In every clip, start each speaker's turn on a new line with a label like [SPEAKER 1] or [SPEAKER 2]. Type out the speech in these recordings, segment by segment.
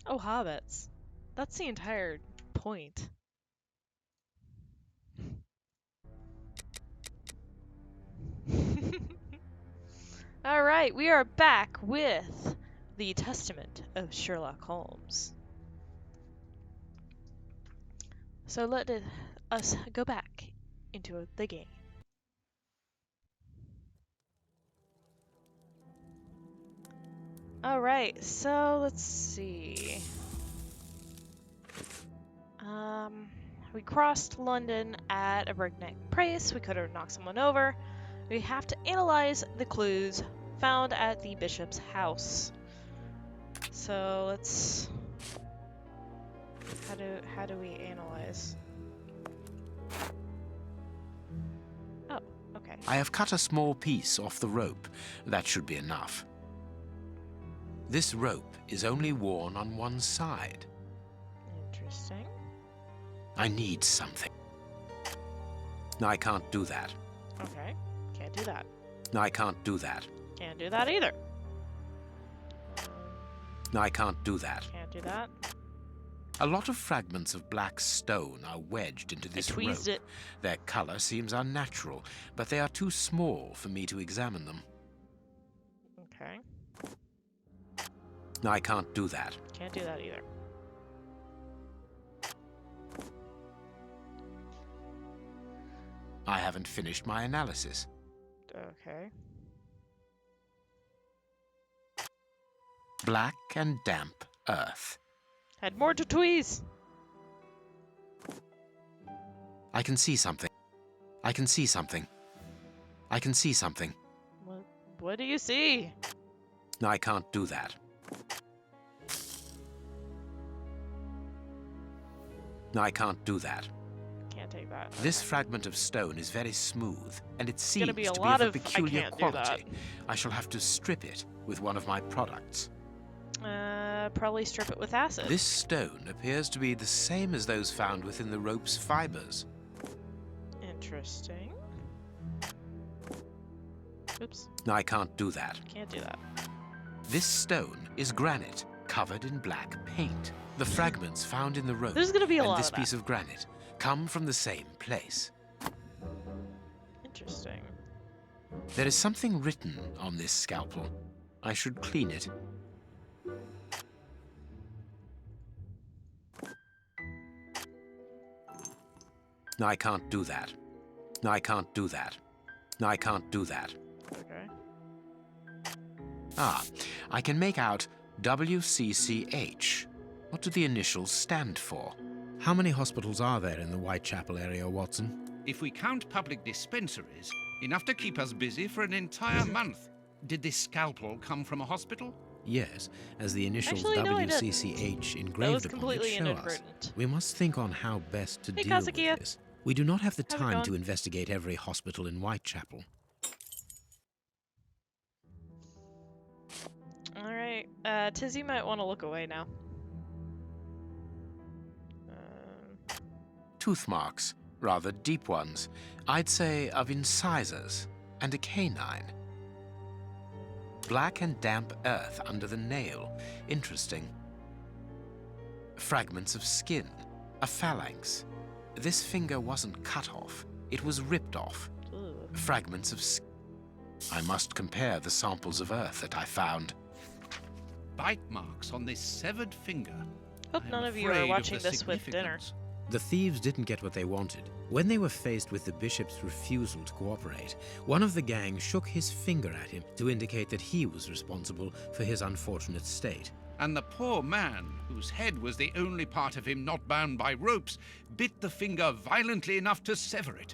[SPEAKER 1] Oh, hobbits. That's the entire point. Alright, we are back with the Testament of Sherlock Holmes. So us go back into the game. Alright, so let's see. We crossed London at a breakneck pace. We could have knocked someone over. We have to analyze the clues found at the bishop's house. So let's... How do we analyze? Oh, okay.
[SPEAKER 2] I have cut a small piece off the rope. That should be enough. This rope is only worn on one side.
[SPEAKER 1] Interesting.
[SPEAKER 2] I need something. I can't do that.
[SPEAKER 1] Okay, can't do that.
[SPEAKER 2] I can't do that.
[SPEAKER 1] Can't do that either.
[SPEAKER 2] I can't do that.
[SPEAKER 1] Can't do that.
[SPEAKER 2] A lot of fragments of black stone are wedged into this rope.
[SPEAKER 1] Tweezed it.
[SPEAKER 2] Their color seems unnatural, but they are too small for me to examine them.
[SPEAKER 1] Okay,
[SPEAKER 2] I can't do that.
[SPEAKER 1] can't do that either.
[SPEAKER 2] I haven't finished my analysis.
[SPEAKER 1] Okay.
[SPEAKER 2] Black and damp earth.
[SPEAKER 1] Had more to tweeze.
[SPEAKER 2] I can see something. I can see something. I can see something.
[SPEAKER 1] What do you see?
[SPEAKER 2] I can't do that. I can't do that.
[SPEAKER 1] Can't take that.
[SPEAKER 2] This fragment of stone is very smooth, and it seems
[SPEAKER 1] gonna be a
[SPEAKER 2] to
[SPEAKER 1] lot
[SPEAKER 2] be of a
[SPEAKER 1] of, "I
[SPEAKER 2] peculiar
[SPEAKER 1] can't do that."
[SPEAKER 2] quality. I shall have to strip it with one of my products.
[SPEAKER 1] Probably strip it with acid.
[SPEAKER 2] This stone appears to be the same as those found within the rope's fibers.
[SPEAKER 1] Interesting. Oops,
[SPEAKER 2] I can't do that.
[SPEAKER 1] can't do that.
[SPEAKER 2] This stone is granite, covered in black paint. The fragments found in the rope
[SPEAKER 1] There's gonna be a
[SPEAKER 2] and
[SPEAKER 1] lot
[SPEAKER 2] this
[SPEAKER 1] of
[SPEAKER 2] piece
[SPEAKER 1] that.
[SPEAKER 2] of granite come from the same place.
[SPEAKER 1] Interesting.
[SPEAKER 2] There is something written on this scalpel. I should clean it. I can't do that. I can't do that. I can't do that.
[SPEAKER 1] Okay.
[SPEAKER 2] Ah, I can make out WCCH. What do the initials stand for? How many hospitals are there in the Whitechapel area, Watson?
[SPEAKER 3] If we count public dispensaries, enough to keep us busy for an entire month. Did this scalpel come from a hospital?
[SPEAKER 2] Yes, as the initials
[SPEAKER 1] Actually, no, I didn't.
[SPEAKER 2] WCCH
[SPEAKER 1] That
[SPEAKER 2] engraved
[SPEAKER 1] was
[SPEAKER 2] upon it
[SPEAKER 1] completely
[SPEAKER 2] show us.
[SPEAKER 1] inadvertent.
[SPEAKER 2] We must think on how best to
[SPEAKER 1] Hey,
[SPEAKER 2] deal with
[SPEAKER 1] Kazukiya.
[SPEAKER 2] this. We do not have the
[SPEAKER 1] How's it
[SPEAKER 2] time
[SPEAKER 1] going?
[SPEAKER 2] to investigate every hospital in Whitechapel.
[SPEAKER 1] Alright, Tizzy might want to look away now.
[SPEAKER 2] Tooth marks, rather deep ones. I'd say of incisors and a canine. Black and damp earth under the nail. Interesting. Fragments of skin. A phalanx. This finger wasn't cut off. It was ripped off.
[SPEAKER 1] Ugh.
[SPEAKER 2] Fragments of skin. I must compare the samples of earth that I found.
[SPEAKER 3] Bite marks on this severed finger.
[SPEAKER 1] Hope
[SPEAKER 3] I am
[SPEAKER 1] none of you are
[SPEAKER 3] afraid
[SPEAKER 1] watching
[SPEAKER 3] the
[SPEAKER 1] this with dinner.
[SPEAKER 3] significance.
[SPEAKER 2] The thieves didn't get what they wanted. When they were faced with the bishop's refusal to cooperate, one of the gang shook his finger at him to indicate that he was responsible for his unfortunate state.
[SPEAKER 3] And the poor man, whose head was the only part of him not bound by ropes, bit the finger violently enough to sever it.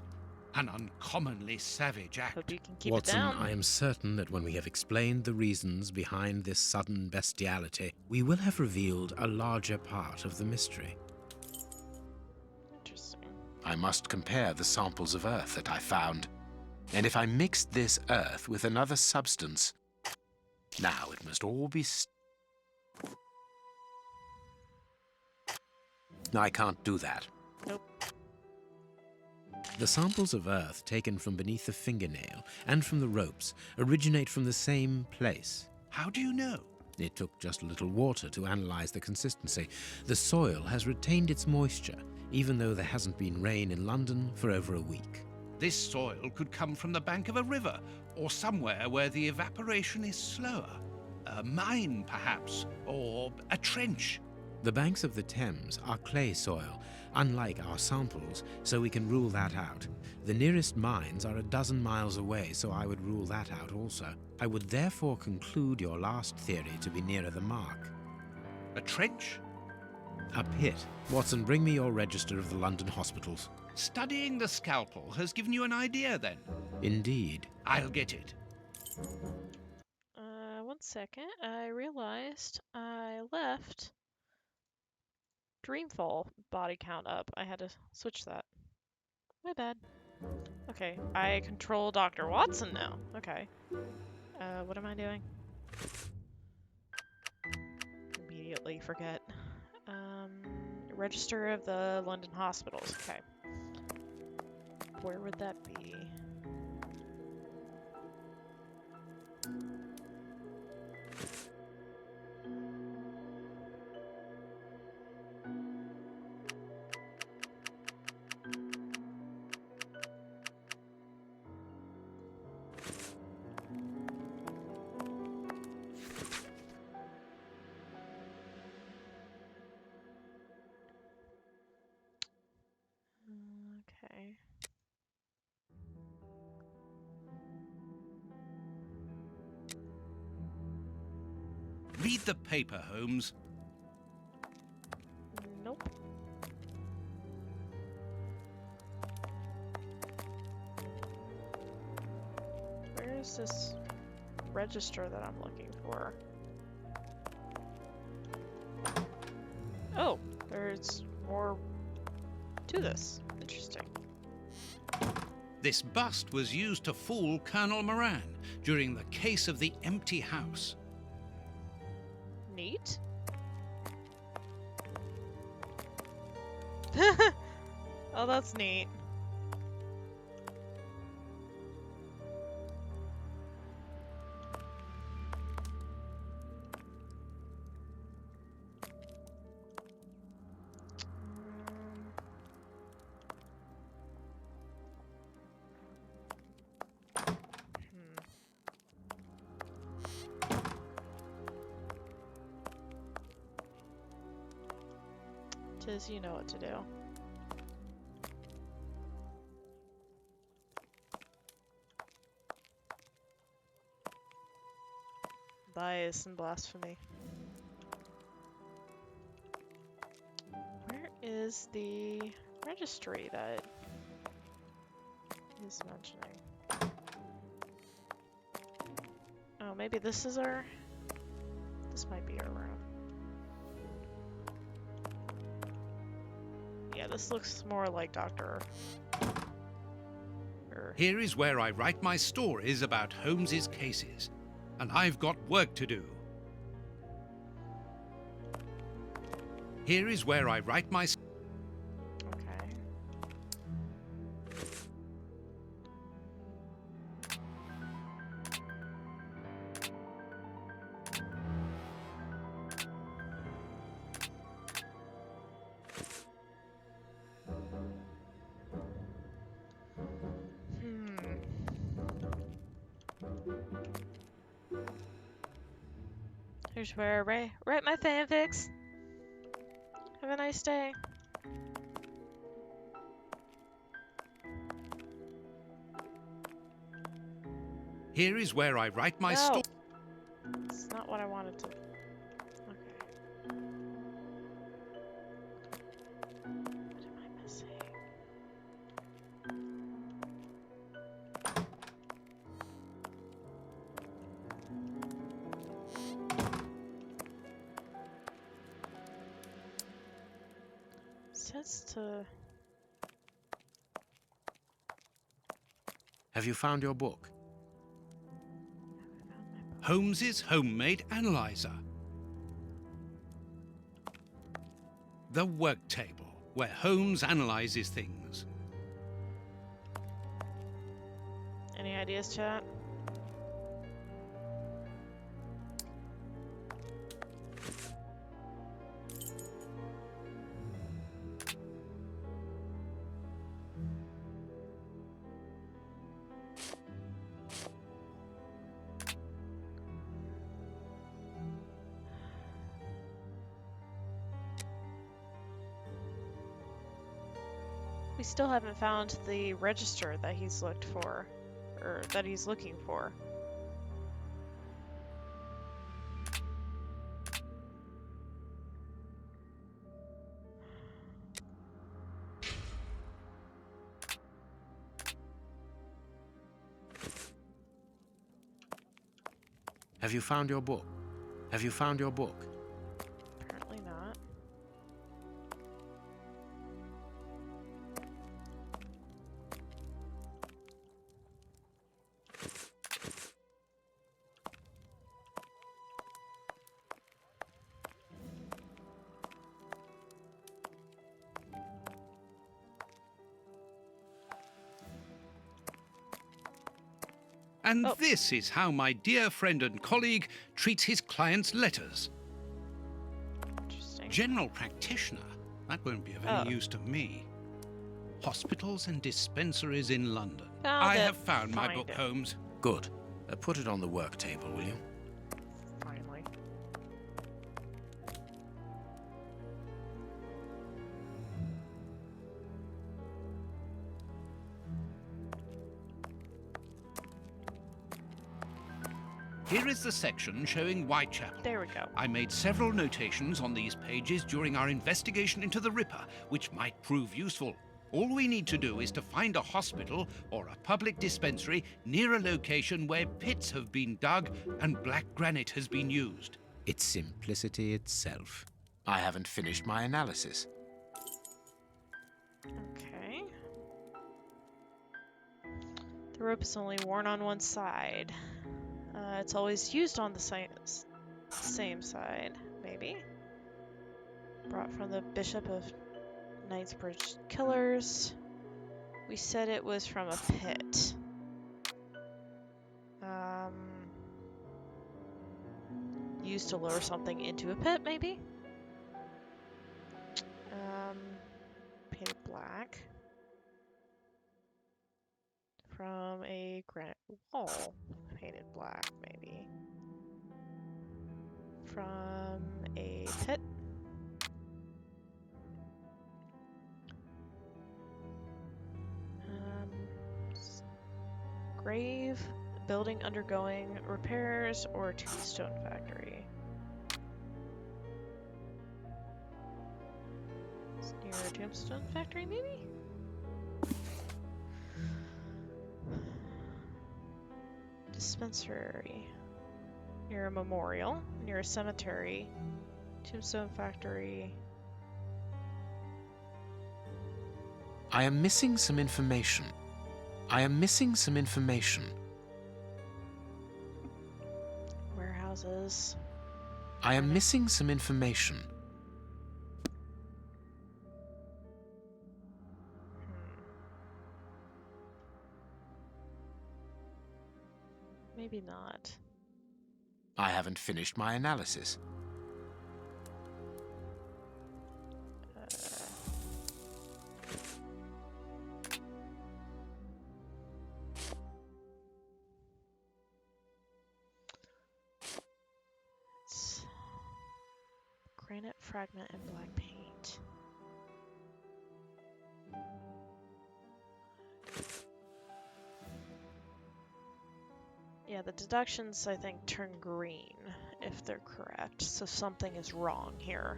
[SPEAKER 3] An uncommonly savage act.
[SPEAKER 1] Hope you can keep
[SPEAKER 2] Watson,
[SPEAKER 1] it down.
[SPEAKER 2] I am certain that when we have explained the reasons behind this sudden bestiality, we will have revealed a larger part of the mystery.
[SPEAKER 1] Interesting.
[SPEAKER 2] I must compare the samples of earth that I found. And if I mixed this earth with another substance, now it must all be I can't do that.
[SPEAKER 1] Nope.
[SPEAKER 2] The samples of earth taken from beneath the fingernail and from the ropes originate from the same place.
[SPEAKER 3] How do you know?
[SPEAKER 2] It took just a little water to analyze the consistency. The soil has retained its moisture, even though there hasn't been rain in London for over a week.
[SPEAKER 3] This soil could come from the bank of a river, or somewhere where the evaporation is slower. A mine, perhaps, or a trench.
[SPEAKER 2] The banks of the Thames are clay soil, unlike our samples, so we can rule that out. The nearest mines are 12 miles away, so I would rule that out also. I would therefore conclude your last theory to be nearer the mark.
[SPEAKER 3] A trench?
[SPEAKER 2] A pit. Watson, bring me your register of the London hospitals.
[SPEAKER 3] Studying the scalpel has given you an idea, then?
[SPEAKER 2] Indeed.
[SPEAKER 3] I'll get it.
[SPEAKER 1] 1 second. I realized I left Dreamfall body count up. I had to switch that. My bad. Okay, I control Dr. Watson now. Okay. What am I doing? Immediately forget. Register of the London hospitals. Okay. Where would that be? Okay.
[SPEAKER 3] Read the paper, Holmes.
[SPEAKER 1] Nope. Where is this register that I'm looking for? Oh, there's more to this. Interesting.
[SPEAKER 3] This bust was used to fool Colonel Moran during the case of the empty house.
[SPEAKER 1] Neat. Oh, that's neat. Tiz, you know what to do. Bias and blasphemy. Where is the registry that he's mentioning? Oh, maybe this is our... This might be our room. Yeah, this looks more like Dr.
[SPEAKER 3] Here is where I write my stories about Holmes's cases, and I've got work to do. Here is where I write my...
[SPEAKER 1] Okay. Here's where I write my fanfics. Have a nice day.
[SPEAKER 3] Here is where I write my
[SPEAKER 1] No.
[SPEAKER 3] story.
[SPEAKER 1] It's not what I wanted to. Okay. What am I missing? It says to...
[SPEAKER 2] Have you found your book?
[SPEAKER 3] Holmes's homemade analyzer. The work table, where Holmes analyzes things.
[SPEAKER 1] Any ideas, chat? We still haven't found the register that he's looked for, or that he's looking for.
[SPEAKER 2] Have you found your book? Have you found your book?
[SPEAKER 1] Apparently not.
[SPEAKER 3] And
[SPEAKER 1] Oh.
[SPEAKER 3] this is how my dear friend and colleague treats his clients' letters.
[SPEAKER 1] Interesting.
[SPEAKER 3] General practitioner? That won't be of any use to me. Hospitals and dispensaries in London.
[SPEAKER 1] Found
[SPEAKER 3] I
[SPEAKER 1] it.
[SPEAKER 3] have found my
[SPEAKER 1] Find
[SPEAKER 3] book,
[SPEAKER 1] it.
[SPEAKER 3] Holmes.
[SPEAKER 2] Good. Put it on the work table, will you?
[SPEAKER 1] Finally.
[SPEAKER 3] Here is the section showing Whitechapel.
[SPEAKER 1] There we go.
[SPEAKER 3] I made several notations on these pages during our investigation into the Ripper, which might prove useful. All we need to do is to find a hospital or a public dispensary near a location where pits have been dug and black granite has been used.
[SPEAKER 2] It's simplicity itself. I haven't finished my analysis.
[SPEAKER 1] Okay. The rope is only worn on one side. It's always used on the same side, maybe. Brought from the Bishop of Knightsbridge Killers. We said it was from a pit. Used to lower something into a pit, maybe? Painted black. From a granite wall. Painted black, maybe. From a pit. Grave, building undergoing repairs, or tombstone factory. It's near a tombstone factory, maybe? Dispensary. Near a memorial, near a cemetery, tombstone factory.
[SPEAKER 2] I am missing some information. I am missing some information.
[SPEAKER 1] Warehouses.
[SPEAKER 2] I am missing some information.
[SPEAKER 1] Maybe not.
[SPEAKER 2] I haven't finished my analysis.
[SPEAKER 1] It's granite fragment and black paint. Yeah, the deductions, I think, turn green if they're correct, so something is wrong here.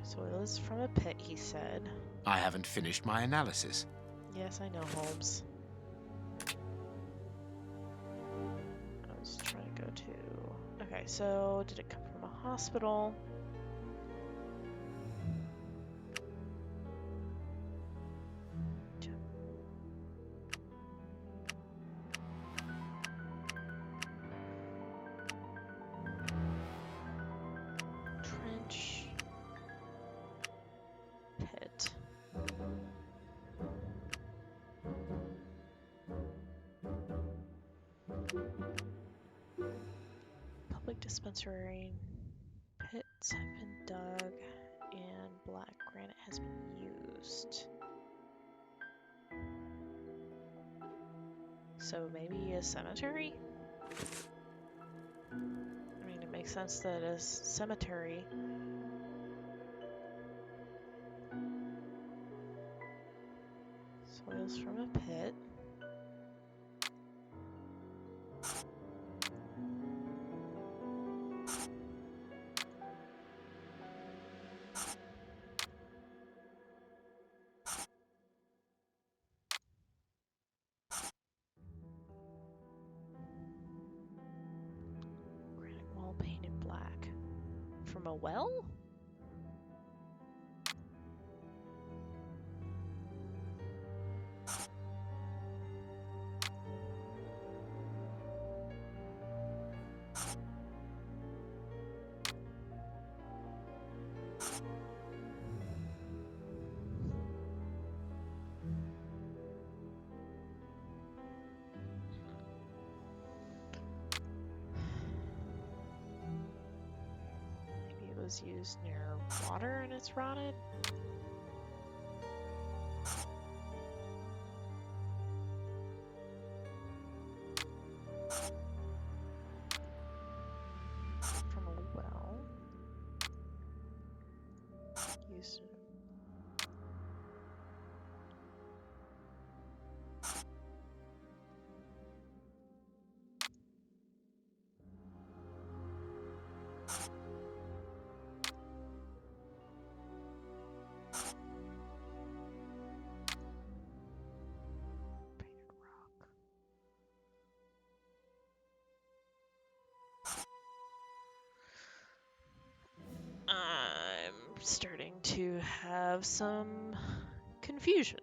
[SPEAKER 1] So it was from a pit, he said.
[SPEAKER 2] I haven't finished my analysis.
[SPEAKER 1] Yes, I know, Holmes. I was trying to go to... Okay, so did it come from a hospital? Trench. Pit. Public dispensary. Pits have been dug and black granite has been used. So maybe a cemetery? I mean, it makes sense that a cemetery Coils from a pit. Granite wall painted black. From a well? Maybe it was used near water and it's rotted? From a well. Used in painted rock. I'm starting to have some confusion.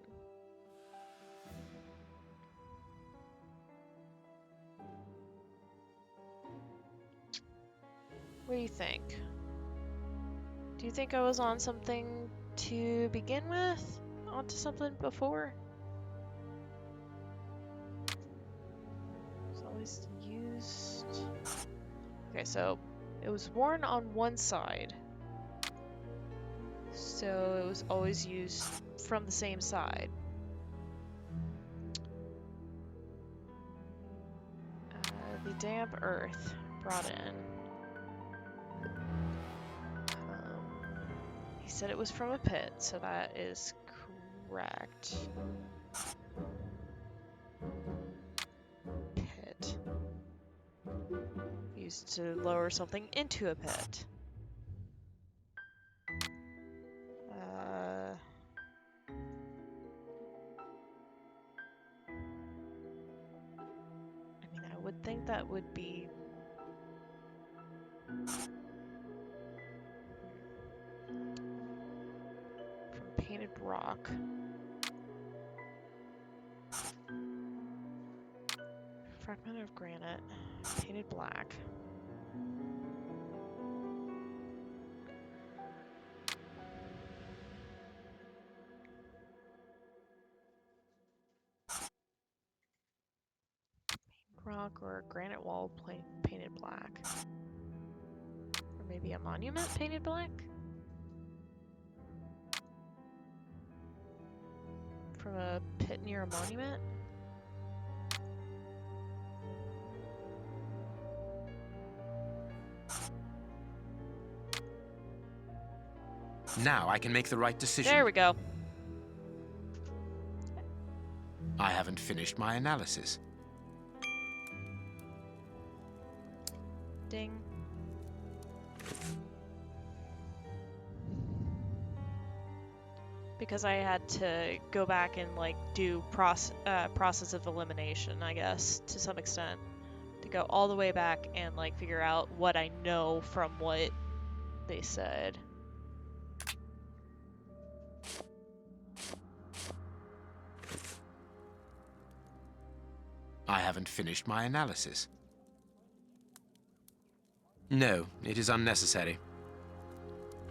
[SPEAKER 1] What do you think? Do you think I was on something to begin with? Onto something before? It's always used. Okay, so it was worn on one side. So it was always used from the same side. The damp earth brought in. He said it was from a pit, so that is correct. Pit. Used to lower something into a pit. I mean, I would think that would be from painted rock. Fragment of granite, painted black. Rock or a granite wall painted black. Or maybe a monument painted black? From a pit near a monument?
[SPEAKER 2] Now I can make the right decision.
[SPEAKER 1] There we go.
[SPEAKER 2] I haven't finished my analysis.
[SPEAKER 1] Ding. Because I had to go back and like do process of elimination, I guess, to some extent. To go all the way back and like figure out what I know from what they said.
[SPEAKER 2] I haven't finished my analysis. No, it is unnecessary.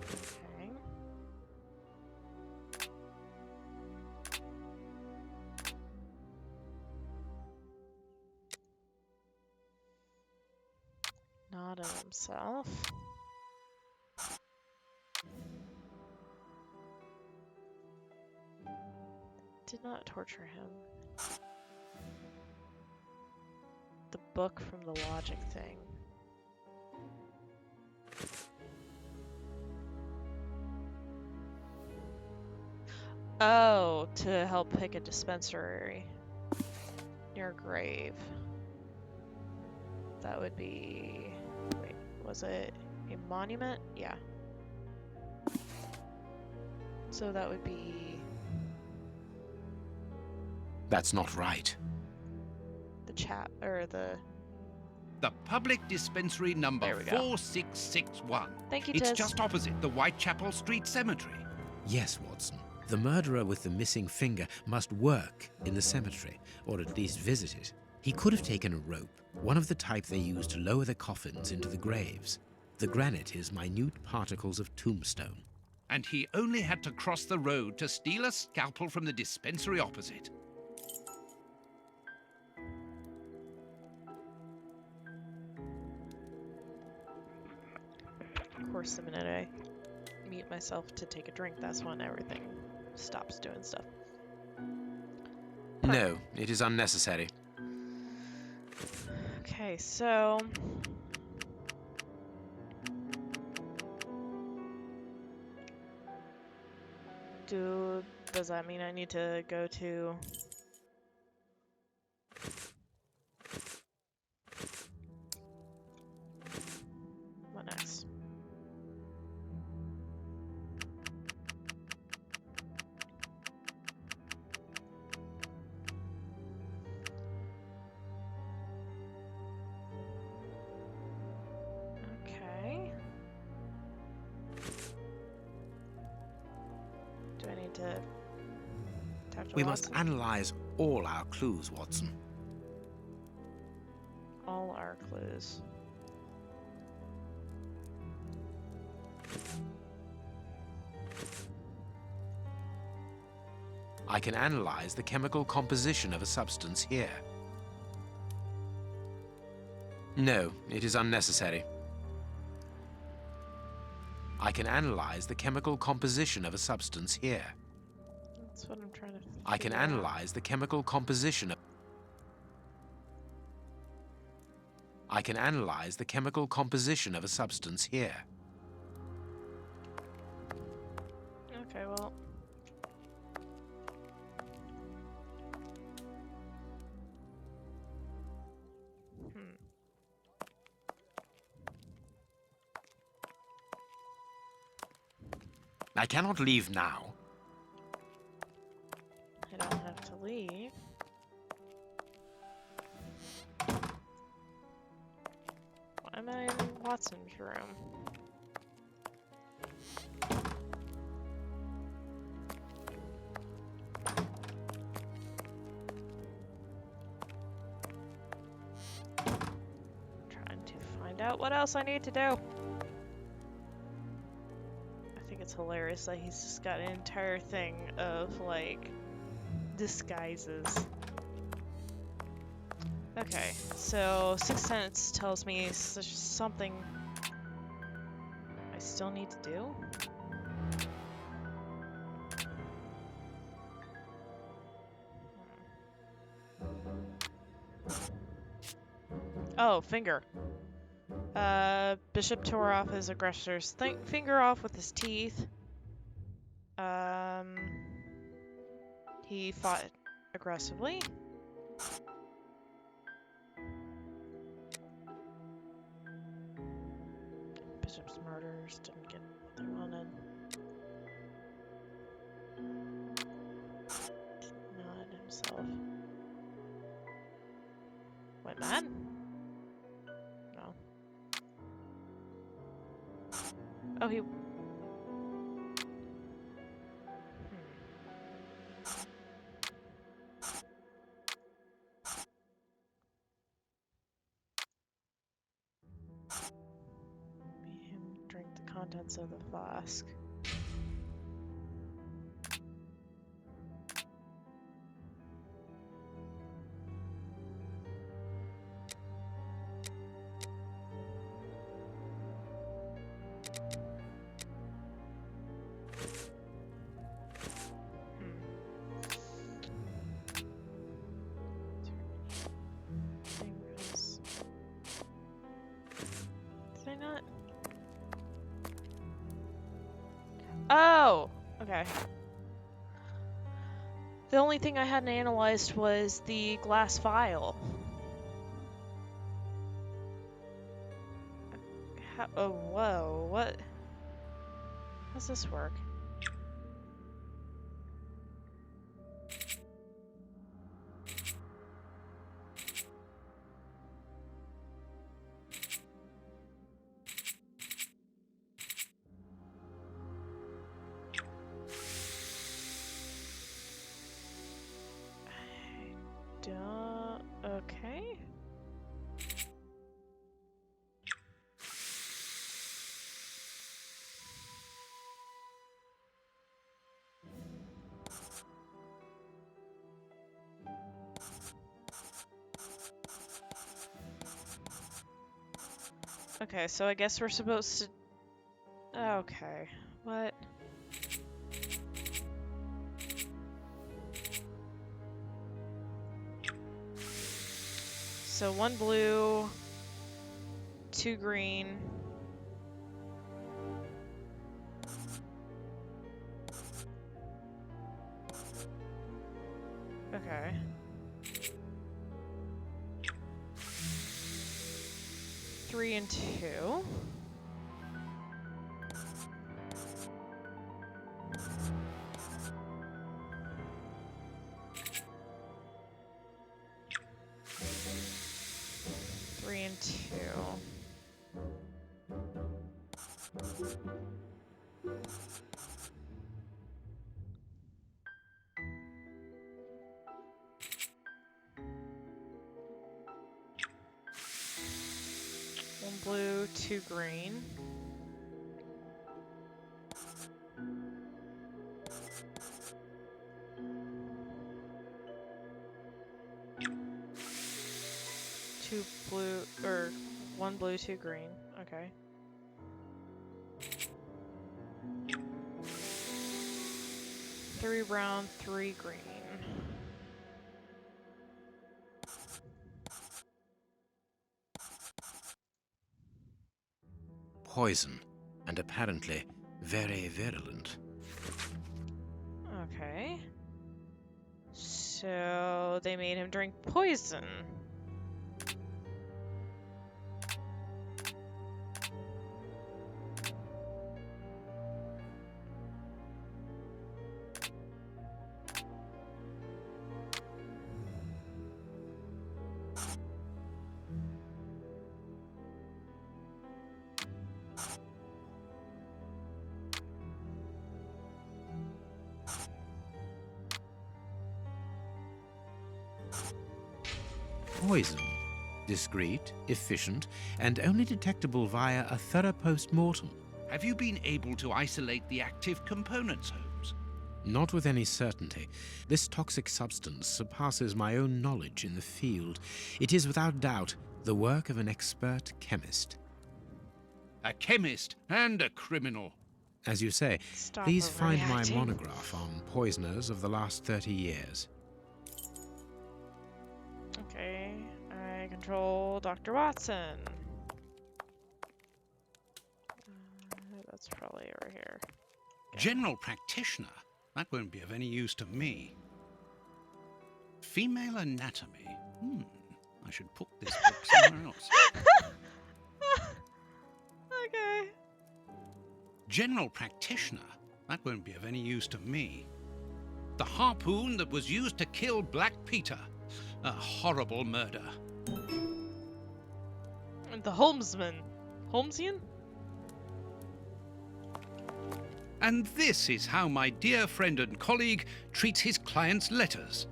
[SPEAKER 1] Okay. Not of himself. Did not torture him. The book from the logic thing. Oh, to help pick a dispensary near a grave. That would be... Wait, was it a monument? Yeah. So that would be
[SPEAKER 2] That's not right.
[SPEAKER 1] the chap, or the...
[SPEAKER 3] The public dispensary number
[SPEAKER 1] There we go.
[SPEAKER 3] 4661.
[SPEAKER 1] Thank you,
[SPEAKER 3] It's
[SPEAKER 1] Tiz.
[SPEAKER 3] just opposite the Whitechapel Street Cemetery.
[SPEAKER 2] Yes, Watson. The murderer with the missing finger must work in the cemetery, or at least visit it. He could have taken a rope, one of the type they use to lower the coffins into the graves. The granite is minute particles of tombstone.
[SPEAKER 3] And he only had to cross the road to steal a scalpel from the dispensary opposite.
[SPEAKER 1] Of course, the minute I mute myself to take a drink, that's when everything stops doing stuff.
[SPEAKER 2] No, it is unnecessary.
[SPEAKER 1] Okay, so... Does that mean I need to go to... What next? Okay. Do I need to talk to
[SPEAKER 2] We must
[SPEAKER 1] Watson?
[SPEAKER 2] analyze all our clues, Watson.
[SPEAKER 1] All our clues.
[SPEAKER 2] I can analyze the chemical composition of a substance here. No, it is unnecessary. I can analyze the chemical composition of a substance here.
[SPEAKER 1] That's what I'm trying to
[SPEAKER 2] I can
[SPEAKER 1] figure out.
[SPEAKER 2] analyze the chemical composition of... I can analyze the chemical composition of a substance here.
[SPEAKER 1] Okay, well...
[SPEAKER 2] I cannot leave now.
[SPEAKER 1] I don't have to leave. Why am I in Watson's room? Trying to find out what else I need to do. I think it's hilarious that he's just got an entire thing of, like, disguises. Okay, so Sixth Sense tells me there's something I still need to do. Oh, finger. Bishop tore off his aggressor's finger off with his teeth. He fought aggressively. Bishop's murderers didn't get what they wanted. Not himself. Went mad? No. Oh, he... Made him drink the contents of the flask. Fingers. Did I not? Oh! Okay. The only thing I hadn't analyzed was the glass vial. Oh, whoa, what? How's this work? Okay. Okay, so I guess we're supposed to... Okay, what? So 1 blue, 2 green. Okay. Three and 2. Three and 2. One blue, 2 green. Two blue, or 1 blue, 2 green. Okay. Three brown, 3 green.
[SPEAKER 2] Poison, and apparently very virulent.
[SPEAKER 1] Okay. So they made him drink poison.
[SPEAKER 2] Poison. Discreet, efficient, and only detectable via a thorough post-mortem.
[SPEAKER 3] Have you been able to isolate the active components, Holmes?
[SPEAKER 2] Not with any certainty. This toxic substance surpasses my own knowledge in the field. It is without doubt the work of an expert chemist.
[SPEAKER 3] A chemist and a criminal.
[SPEAKER 2] As you say,
[SPEAKER 1] Stop
[SPEAKER 2] please find my
[SPEAKER 1] overreacting.
[SPEAKER 2] monograph on poisoners of the last 30 years.
[SPEAKER 1] Okay, I control Dr. Watson. That's probably over here.
[SPEAKER 3] General practitioner? That won't be of any use to me. Female anatomy? I should put this book somewhere else.
[SPEAKER 1] Okay.
[SPEAKER 3] General practitioner? That won't be of any use to me. The harpoon that was used to kill Black Peter. A horrible murder.
[SPEAKER 1] The Holmesman. Holmesian?
[SPEAKER 3] And this is how my dear friend and colleague treats his clients' letters.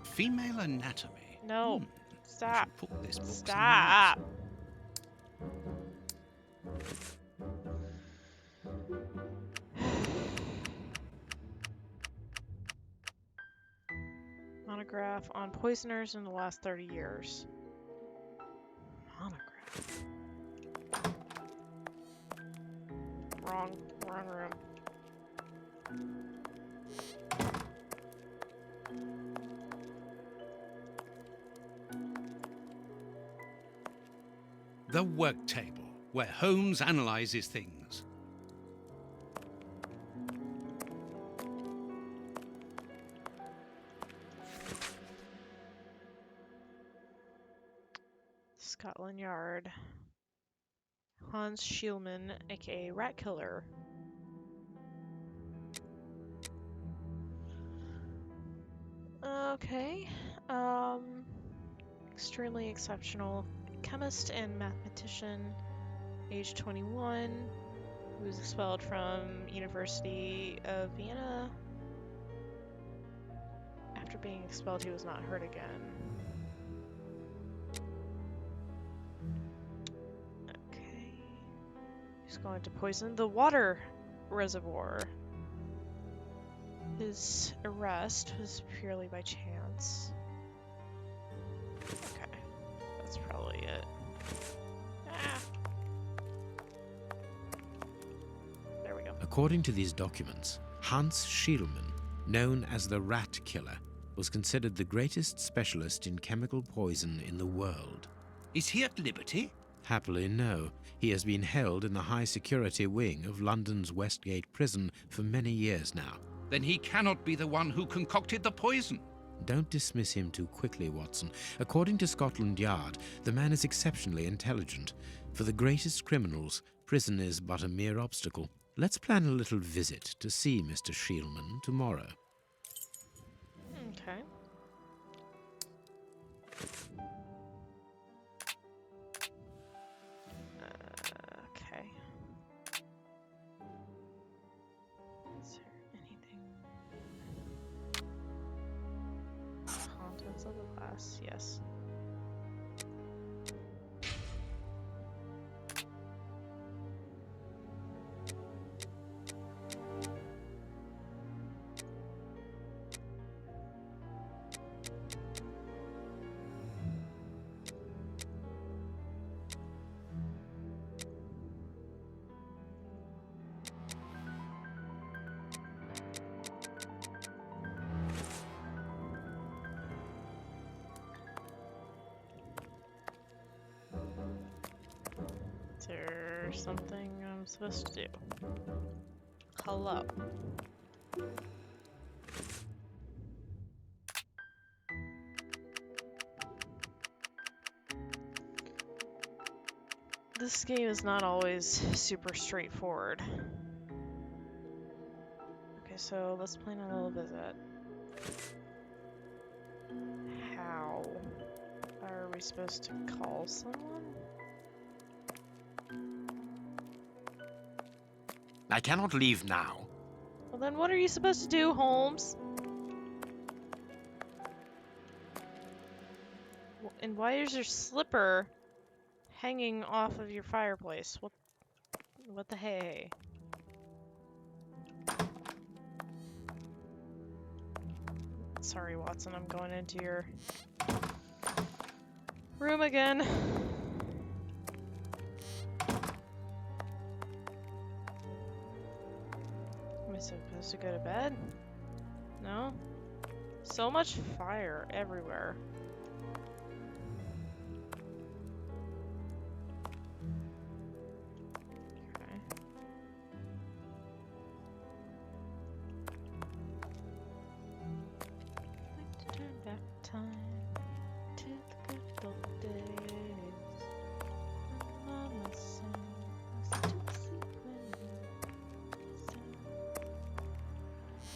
[SPEAKER 3] Female anatomy.
[SPEAKER 1] No.
[SPEAKER 3] I
[SPEAKER 1] Stop.
[SPEAKER 3] should put this book
[SPEAKER 1] Stop. Monograph on poisoners in the last 30 years. Monograph. Wrong room.
[SPEAKER 3] The work table, where Holmes analyzes things.
[SPEAKER 1] Scotland Yard. Hans Schielman, aka Rat Killer. Okay. Extremely exceptional chemist and mathematician, age 21, who was expelled from University of Vienna. After being expelled, he was not hurt again. Okay. He's going to poison the water reservoir. His arrest was purely by chance. Okay. That's probably it. Ah. There we go.
[SPEAKER 2] According to these documents, Hans Schielman, known as the Rat Killer, was considered the greatest specialist in chemical poison in the world.
[SPEAKER 3] Is he at liberty?
[SPEAKER 2] Happily, no. He has been held in the high-security wing of London's Westgate prison for many years now.
[SPEAKER 3] Then he cannot be the one who concocted the poison.
[SPEAKER 2] Don't dismiss him too quickly, Watson. According to Scotland Yard, the man is exceptionally intelligent. For the greatest criminals, prison is but a mere obstacle. Let's plan a little visit to see Mr. Schielman tomorrow.
[SPEAKER 1] Okay. Okay. Is there anything? Contents of the glass, yes. Is there something I'm supposed to do? Hello. This game is not always super straightforward. Okay, so let's plan a little visit. How are we supposed to call someone?
[SPEAKER 2] I cannot leave now.
[SPEAKER 1] Well, then what are you supposed to do, Holmes? And why is your slipper hanging off of your fireplace? What the hey? Sorry, Watson, I'm going into your room again. Am I supposed to go to bed? No? So much fire everywhere. Okay. Like to turn back time to the good old days when Mama sang us to sleep when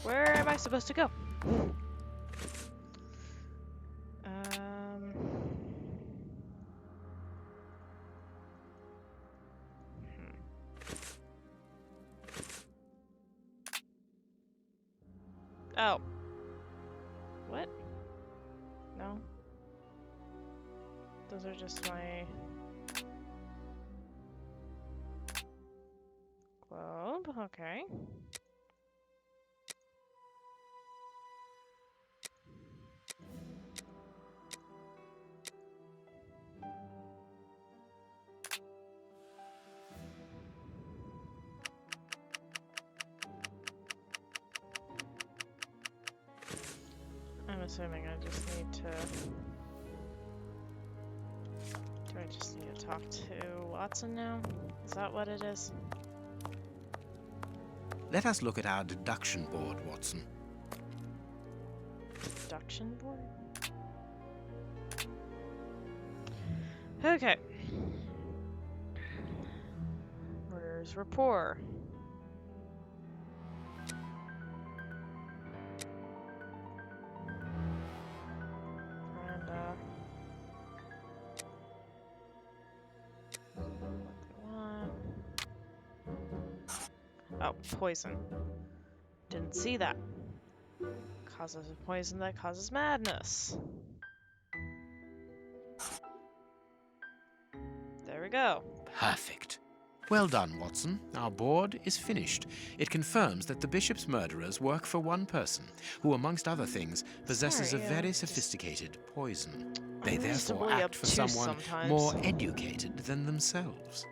[SPEAKER 1] Where am I supposed to go? Oh. What? No. Those are just my globe. Okay. I'm assuming I just need to... Do I just need to talk to Watson now? Is that what it is?
[SPEAKER 2] Let us look at our deduction board, Watson.
[SPEAKER 1] Deduction board? Okay. Murderer's rapport. And, oh, poison. Didn't see that. Causes a poison that causes madness. There we go.
[SPEAKER 2] Perfect. Well done, Watson. Our board is finished. It confirms that the bishop's murderers work for one person, who, amongst other things, possesses
[SPEAKER 1] Sorry,
[SPEAKER 2] a very
[SPEAKER 1] just
[SPEAKER 2] sophisticated poison. They
[SPEAKER 1] I'm
[SPEAKER 2] therefore
[SPEAKER 1] reasonably
[SPEAKER 2] act for
[SPEAKER 1] obtuse
[SPEAKER 2] someone
[SPEAKER 1] sometimes.
[SPEAKER 2] more educated than themselves.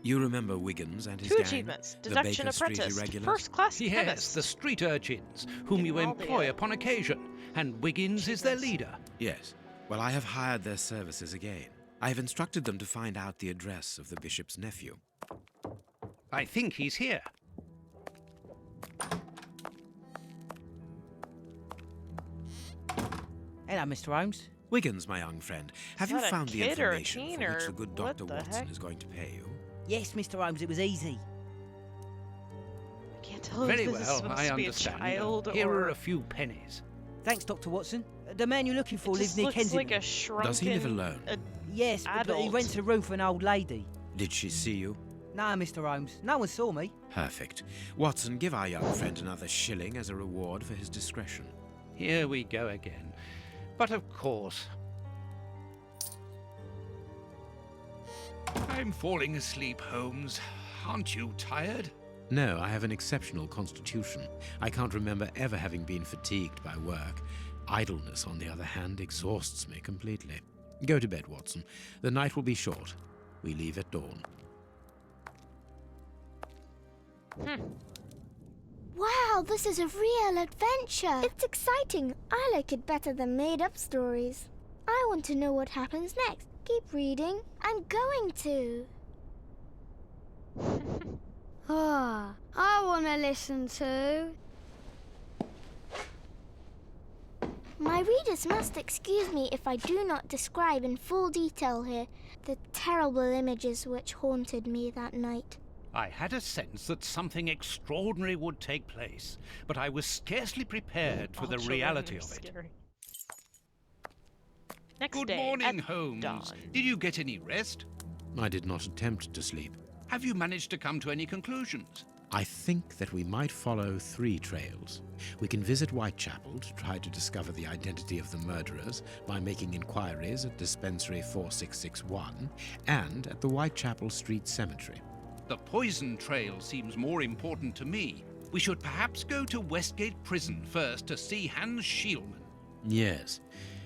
[SPEAKER 2] You remember Wiggins and his
[SPEAKER 1] Two
[SPEAKER 2] gang?
[SPEAKER 1] achievements.
[SPEAKER 2] The
[SPEAKER 1] Deduction
[SPEAKER 2] Baker Street
[SPEAKER 1] apprentice.
[SPEAKER 2] irregulars?
[SPEAKER 1] First-class
[SPEAKER 3] Yes,
[SPEAKER 1] chemist.
[SPEAKER 3] the street urchins, whom
[SPEAKER 1] Getting
[SPEAKER 3] you
[SPEAKER 1] all the,
[SPEAKER 3] employ upon occasion, and Wiggins is their leader.
[SPEAKER 2] Yes. Well, I have hired their services again. I have instructed them to find out the address of the bishop's nephew.
[SPEAKER 3] I think he's here.
[SPEAKER 4] Hello, Mr. Holmes.
[SPEAKER 2] Wiggins, my young friend, have
[SPEAKER 1] Is
[SPEAKER 2] you
[SPEAKER 1] that a
[SPEAKER 2] found the
[SPEAKER 1] kid or a
[SPEAKER 2] information
[SPEAKER 1] teen
[SPEAKER 2] for which
[SPEAKER 1] or
[SPEAKER 2] the good
[SPEAKER 1] what
[SPEAKER 2] Dr.
[SPEAKER 1] the
[SPEAKER 2] Watson
[SPEAKER 1] heck?
[SPEAKER 2] is going to pay you?
[SPEAKER 4] Yes, Mr. Holmes, it was easy.
[SPEAKER 1] I can't tell
[SPEAKER 3] Very
[SPEAKER 1] if this is
[SPEAKER 3] well,
[SPEAKER 1] supposed
[SPEAKER 3] I
[SPEAKER 1] to be a
[SPEAKER 3] understand.
[SPEAKER 1] child
[SPEAKER 3] Here
[SPEAKER 1] or...
[SPEAKER 3] are a few pennies.
[SPEAKER 4] Thanks, Dr. Watson. The man you're looking for
[SPEAKER 1] It
[SPEAKER 4] lives
[SPEAKER 1] just
[SPEAKER 4] near
[SPEAKER 1] looks
[SPEAKER 4] Kensington.
[SPEAKER 1] like a shrunken...
[SPEAKER 2] Does he live alone?
[SPEAKER 4] Yes, but he
[SPEAKER 1] adult.
[SPEAKER 4] rents a room for an old lady.
[SPEAKER 2] Did she see you?
[SPEAKER 4] No, Mr. Holmes, no one saw me.
[SPEAKER 2] Perfect. Watson, give our young friend another shilling as a reward for his discretion.
[SPEAKER 3] Here we go again. But of course... I'm falling asleep, Holmes. Aren't you tired?
[SPEAKER 2] No, I have an exceptional constitution. I can't remember ever having been fatigued by work. Idleness, on the other hand, exhausts me completely. Go to bed, Watson. The night will be short. We leave at dawn.
[SPEAKER 5] Wow, this is a real adventure. It's exciting. I like it better than made-up stories. I want to know what happens next. Keep reading. I'm going to.
[SPEAKER 6] Ah, I want to listen to.
[SPEAKER 5] My readers must excuse me if I do not describe in full detail here the terrible images which haunted me that night.
[SPEAKER 3] I had a sense that something extraordinary would take place, but I was scarcely prepared for
[SPEAKER 1] All
[SPEAKER 3] the
[SPEAKER 1] children
[SPEAKER 3] reality
[SPEAKER 1] are
[SPEAKER 3] of it.
[SPEAKER 1] scary. Next
[SPEAKER 3] Good
[SPEAKER 1] day,
[SPEAKER 3] morning,
[SPEAKER 1] at
[SPEAKER 3] Holmes.
[SPEAKER 1] dawn.
[SPEAKER 3] Did you get any rest?
[SPEAKER 2] I did not attempt to sleep.
[SPEAKER 3] Have you managed to come to any conclusions?
[SPEAKER 2] I think that we might follow 3 trails. We can visit Whitechapel to try to discover the identity of the murderers by making inquiries at Dispensary 4661 and at the Whitechapel Street Cemetery.
[SPEAKER 3] The poison trail seems more important to me. We should perhaps go to Westgate Prison first to see Hans Schielman.
[SPEAKER 2] Yes,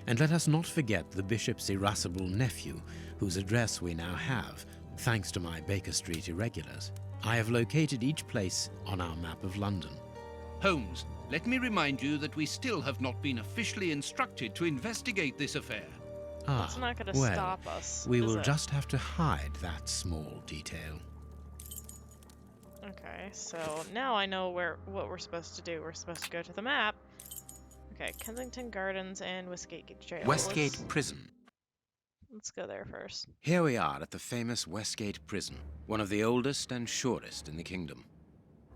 [SPEAKER 2] and let us not forget the bishop's irascible nephew, whose address we now have, thanks to my Baker Street irregulars. I have located each place on our map of London.
[SPEAKER 3] Holmes, let me remind you that we still have not been officially instructed to investigate this affair.
[SPEAKER 1] It's not going to
[SPEAKER 2] well,
[SPEAKER 1] stop us.
[SPEAKER 2] we
[SPEAKER 1] is
[SPEAKER 2] will
[SPEAKER 1] it?
[SPEAKER 2] just have to hide that small detail.
[SPEAKER 1] Okay, so now I know what we're supposed to do. We're supposed to go to the map. Okay, Kensington Gardens and Westgate Jail.
[SPEAKER 2] Westgate Prison.
[SPEAKER 1] Let's go there first.
[SPEAKER 2] Here we are at the famous Westgate Prison, one of the oldest and surest in the kingdom.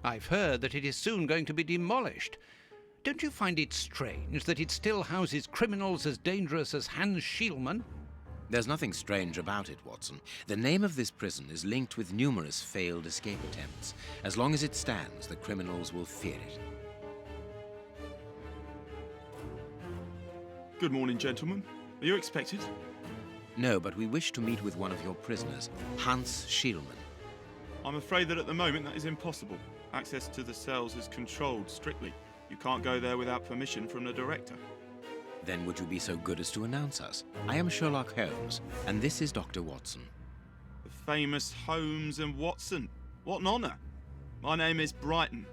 [SPEAKER 3] I've heard that it is soon going to be demolished. Don't you find it strange that it still houses criminals as dangerous as Hans Schielman?
[SPEAKER 2] There's nothing strange about it, Watson. The name of this prison is linked with numerous failed escape attempts. As long as it stands, the criminals will fear it.
[SPEAKER 7] Good morning, gentlemen. Are you expected?
[SPEAKER 2] No, but we wish to meet with one of your prisoners, Hans Schielman.
[SPEAKER 7] I'm afraid that at the moment that is impossible. Access to the cells is controlled strictly. You can't go there without permission from the director.
[SPEAKER 2] Then would you be so good as to announce us? I am Sherlock Holmes, and this is Dr. Watson.
[SPEAKER 7] The famous Holmes and Watson. What an honour. My name is Brighton.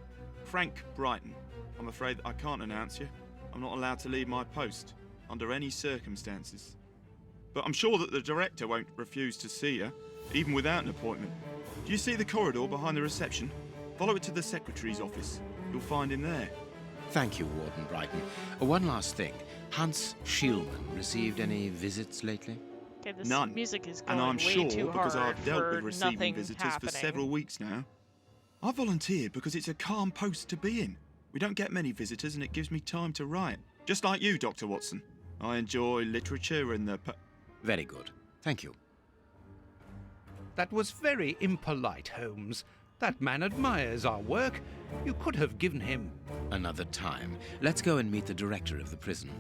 [SPEAKER 7] Frank Brighton. I'm afraid that I can't announce you. I'm not allowed to leave my post, under any circumstances. but I'm sure that the director won't refuse to see her, even without an appointment. Do you see the corridor behind the reception? Follow it to the secretary's office. You'll find him there.
[SPEAKER 2] Thank you, Warden Brighton. One last thing. Hans Schielman received any visits lately?
[SPEAKER 1] Okay, this
[SPEAKER 7] None.
[SPEAKER 1] music is going
[SPEAKER 7] And I'm
[SPEAKER 1] way
[SPEAKER 7] sure
[SPEAKER 1] too
[SPEAKER 7] because
[SPEAKER 1] hard
[SPEAKER 7] I've dealt
[SPEAKER 1] for
[SPEAKER 7] with receiving
[SPEAKER 1] nothing
[SPEAKER 7] visitors
[SPEAKER 1] happening.
[SPEAKER 7] for several weeks now. I volunteered because it's a calm post to be in. We don't get many visitors and it gives me time to write. Just like you, Dr. Watson. I enjoy literature and the...
[SPEAKER 2] Very good. Thank you.
[SPEAKER 3] That was very impolite, Holmes. That man admires our work. You could have given him...
[SPEAKER 2] Another time. Let's go and meet the director of the prison.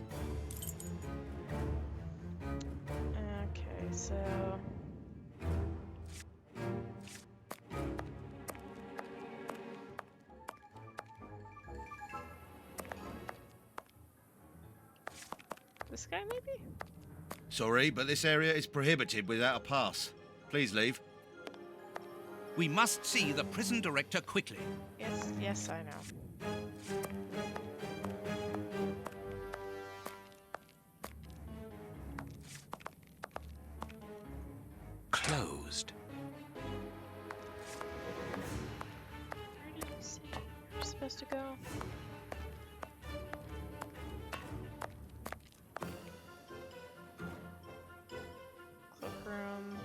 [SPEAKER 1] Okay, so... This guy, maybe?
[SPEAKER 8] Sorry, but this area is prohibited without a pass. Please leave.
[SPEAKER 3] We must see the prison director quickly.
[SPEAKER 1] Yes, yes, I know.
[SPEAKER 2] Closed.
[SPEAKER 1] Where did you say you're supposed to go? Cloakroom.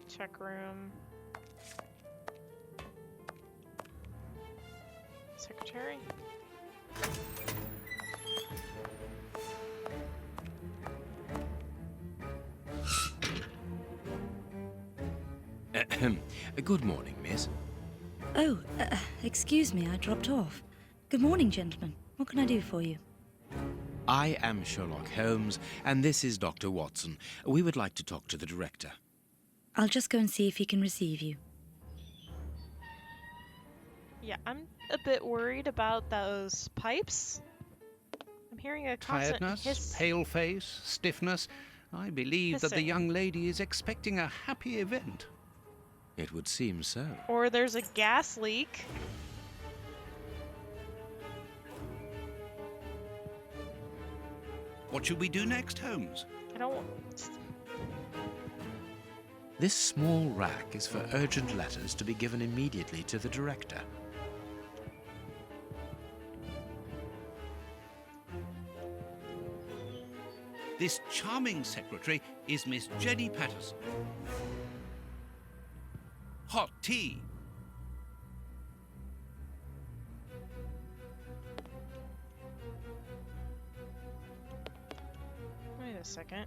[SPEAKER 1] Check room. Secretary.
[SPEAKER 2] Ahem. Good morning, miss.
[SPEAKER 9] Oh, excuse me, I dropped off. Good morning, gentlemen. What can I do for you?
[SPEAKER 2] I am Sherlock Holmes, and this is Dr. Watson. We would like to talk to the director.
[SPEAKER 9] I'll just go and see if he can receive you.
[SPEAKER 1] Yeah, I'm a bit worried about those pipes. I'm hearing a constant
[SPEAKER 3] Tiredness,
[SPEAKER 1] hiss.
[SPEAKER 3] pale face, stiffness. I believe that the
[SPEAKER 1] Hissing.
[SPEAKER 3] young lady is expecting a happy event.
[SPEAKER 2] It would seem so.
[SPEAKER 1] Or there's a gas leak.
[SPEAKER 3] What should we do next, Holmes?
[SPEAKER 1] I don't.
[SPEAKER 2] This small rack is for urgent letters to be given immediately to the director.
[SPEAKER 3] This charming secretary is Miss Jenny Patterson. Hot tea.
[SPEAKER 1] Wait a second.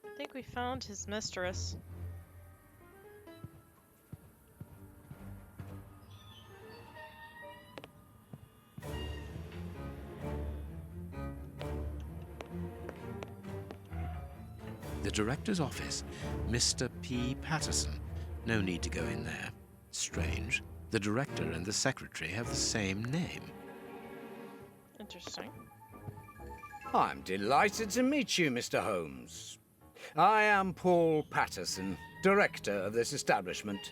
[SPEAKER 1] I think we found his mistress.
[SPEAKER 2] The director's office, Mr. P. Patterson. No need to go in there. Strange. The director and the secretary have the same name.
[SPEAKER 1] Interesting.
[SPEAKER 10] I'm delighted to meet you, Mr. Holmes. I am Paul Patterson, director of this establishment.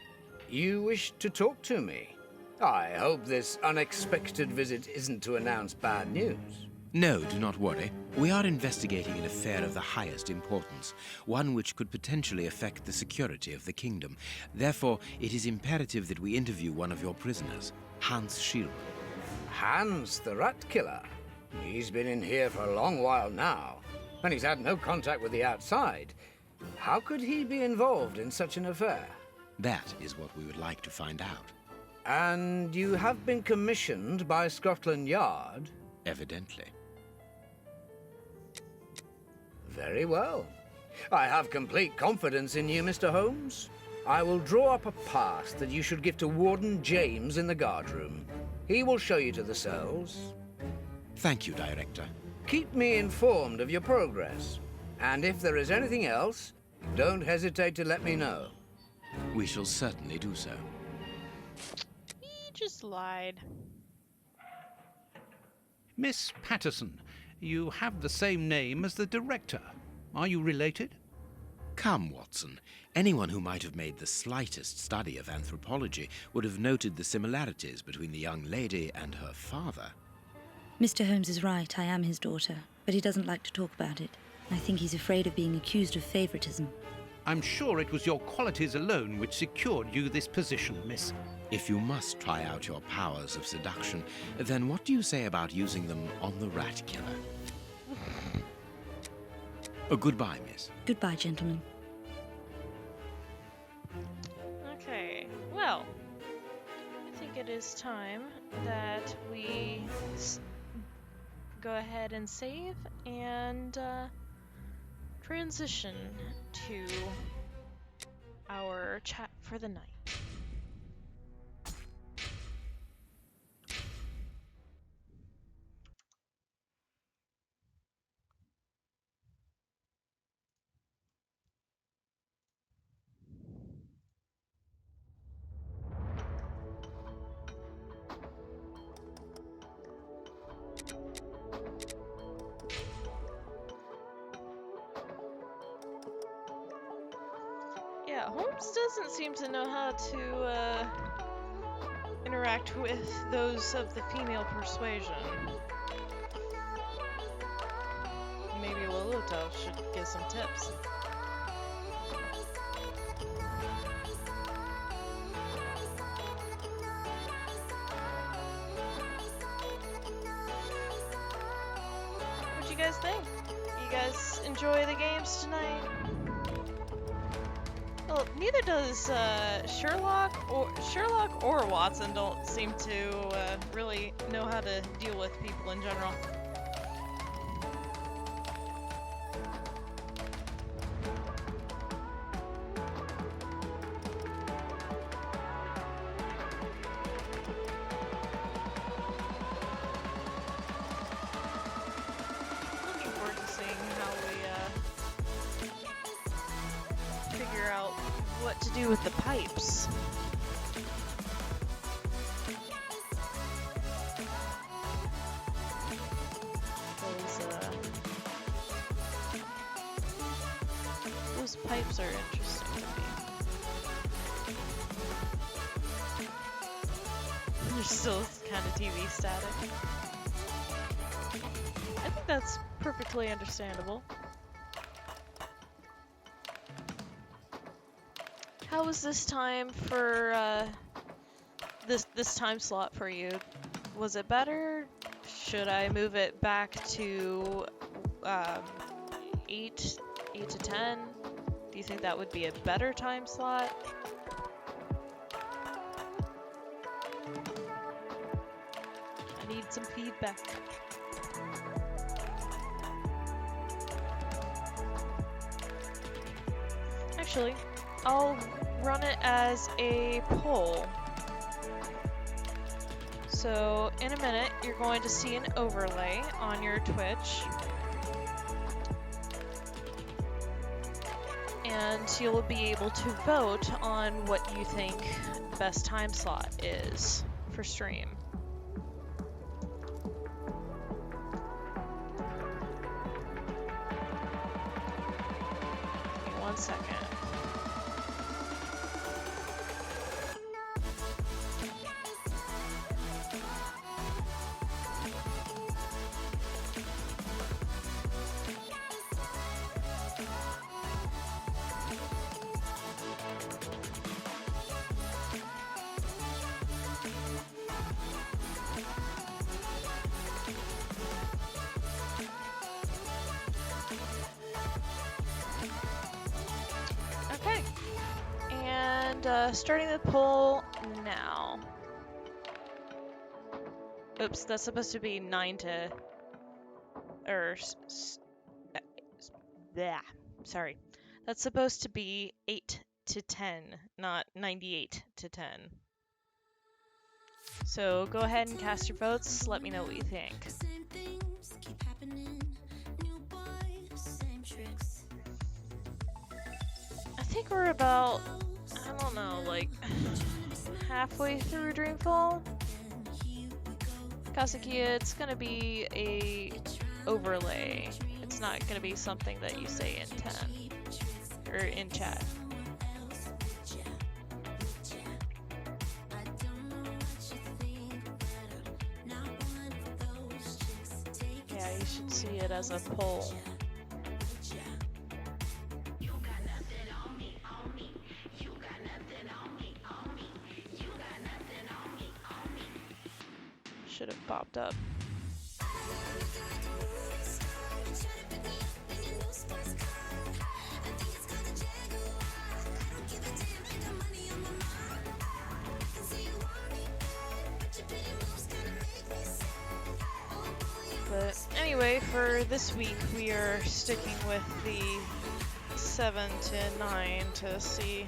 [SPEAKER 10] You wish to talk to me? I hope this unexpected visit isn't to announce bad news.
[SPEAKER 2] No, do not worry. We are investigating an affair of the highest importance, one which could potentially affect the security of the kingdom. Therefore, it is imperative that we interview one of your prisoners, Hans Schielman.
[SPEAKER 10] Hans, the rat killer. He's been in here for a long while now, and he's had no contact with the outside. How could he be involved in such an affair?
[SPEAKER 2] That is what we would like to find out.
[SPEAKER 10] And you have been commissioned by Scotland Yard?
[SPEAKER 2] Evidently.
[SPEAKER 10] Very well. I have complete confidence in you, Mr. Holmes. I will draw up a pass that you should give to Warden James in the guardroom. He will show you to the cells.
[SPEAKER 2] Thank you, Director.
[SPEAKER 10] Keep me informed of your progress. And if there is anything else, don't hesitate to let me know.
[SPEAKER 2] We shall certainly do so.
[SPEAKER 1] He just lied.
[SPEAKER 3] Miss Patterson, you have the same name as the director. Are you related?
[SPEAKER 2] Come, Watson. Anyone who might have made the slightest study of anthropology would have noted the similarities between the young lady and her father.
[SPEAKER 9] Mr. Holmes is right, I am his daughter, but he doesn't like to talk about it. I think he's afraid of being accused of favoritism.
[SPEAKER 3] I'm sure it was your qualities alone which secured you this position, miss.
[SPEAKER 2] If you must try out your powers of seduction, then what do you say about using them on the rat killer? Goodbye, miss.
[SPEAKER 9] Goodbye, gentlemen.
[SPEAKER 1] Okay, well, I think it is time that we go ahead and save and transition to our chat for the night. Yeah, Holmes doesn't seem to know how to interact with those of the female persuasion. Maybe Lolota should give some tips. What'd you guys think? You guys enjoy the games tonight? Well, neither does Sherlock or Watson. Don't seem to really know how to deal with people in general. Looking forward to seeing how we figure out what to do with the pipes. Those pipes are interesting to me. There's still kind of TV static. I think that's perfectly understandable. How was this time for this time slot for you? Was it better? Should I move it back to 8 to 10? Do you think that would be a better time slot? I need some feedback. Actually, I'll run it as a poll. So in a minute, you're going to see an overlay on your Twitch. And you'll be able to vote on what you think the best time slot is for stream. Give me 1 second. Okay, and starting the poll now. Oops, that's supposed to be 9 to, or, yeah, sorry. That's supposed to be 8 to 10, not 98 to 10. So go ahead and cast your votes, let me know what you think.
[SPEAKER 11] Same things keep happening
[SPEAKER 1] think we're about, I don't know, like halfway through Dreamfall. Kasakia, it's gonna be a overlay. It's not gonna be something that you say in 10 or in chat. Yeah, you should see it as a poll. Should have popped up. But anyway, for this week we are sticking with the 7 to 9 to see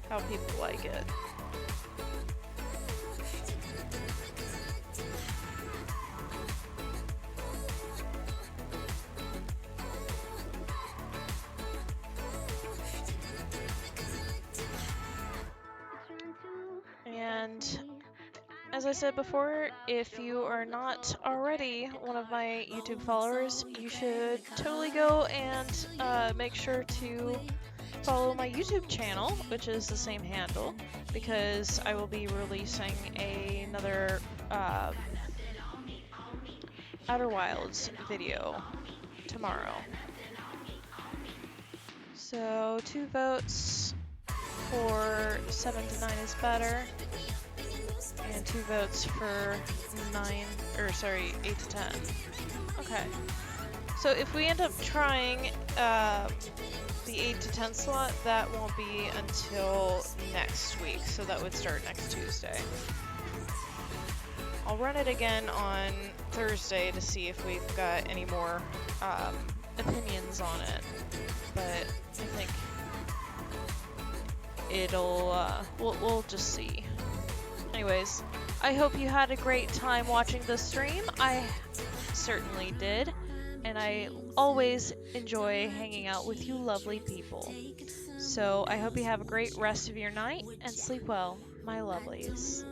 [SPEAKER 1] how people like it. And as I said before, if you are not already one of my YouTube followers, you should totally go and make sure to follow my YouTube channel, which is the same handle, because I will be releasing another Outer Wilds video tomorrow. So 2 votes for 7 to 9 is better, and 2 votes for 8 to 10. Okay. So if we end up trying the 8 to 10 slot, that won't be until next week, so that would start next Tuesday. I'll run it again on Thursday to see if we've got any more opinions on it, but I think it'll, we'll just see. Anyways, I hope you had a great time watching the stream. I certainly did, and I always enjoy hanging out with you lovely people. So I hope you have a great rest of your night, and sleep well, my lovelies.